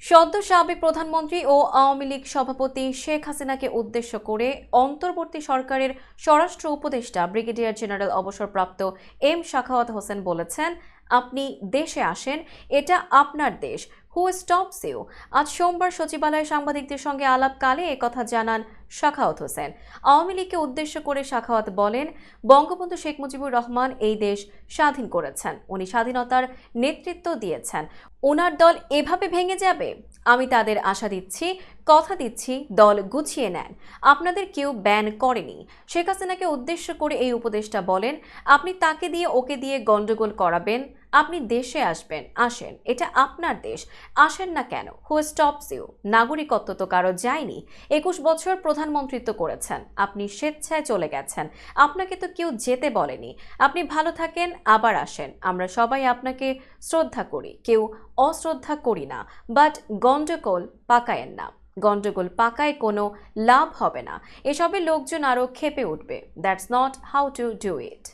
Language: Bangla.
সদ্য সাবেক প্রধানমন্ত্রী ও আওয়ামী লীগ সভাপতি শেখ হাসিনাকে উদ্দেশ্য করে অন্তর্বর্তী সরকারের স্বরাষ্ট্র উপদেষ্টা ব্রিগেডিয়ার জেনারেল অবসরপ্রাপ্ত এম সাখাওয়াত হোসেন বলেছেন, আপনি দেশে আসেন, এটা আপনার দেশ। হু স্টপস ইউ? আজ সোমবার সচিবালয়ে সাংবাদিকদের সঙ্গে আলাপকালে একথা জানান সাখাওয়াত হোসেন। আওয়ামী লীগকে উদ্দেশ্য করে সাখাওয়াত বলেন, বঙ্গবন্ধু শেখ মুজিবুর রহমান এই দেশ স্বাধীন করেছেন, উনি স্বাধীনতার নেতৃত্ব দিয়েছেন। ওনার দল এভাবে ভেঙে যাবে? আমি তাদের আশা দিচ্ছি, কথা দিচ্ছি, দল গুছিয়ে নেন। আপনাদের কেউ ব্যান করেনি। শেখ হাসিনাকে উদ্দেশ্য করে এই উপদেষ্টা বলেন, আপনি তাকে দিয়ে ওকে দিয়ে গন্ডগোল করাবেন, আপনি দেশে আসবেন, আসেন, এটা আপনার দেশ, আসেন না কেন? হু স্টপস ইউ? নাগরিকত্ব তো কারো যায়নি। 21 বছর প্রধানমন্ত্রিত্ব করেছেন, আপনি স্বেচ্ছায় চলে গেছেন, আপনাকে তো কেউ যেতে বলেনি। আপনি ভালো থাকেন, আবার আসেন, আমরা সবাই আপনাকে শ্রদ্ধা করি, কেউ অশ্রদ্ধা করি না, বাট গন্ডগোল পাকায়েন না। গন্ডগোল পাকায় কোনো লাভ হবে না, এসবে লোকজন আরও ক্ষেপে উঠবে। That's not how to do it.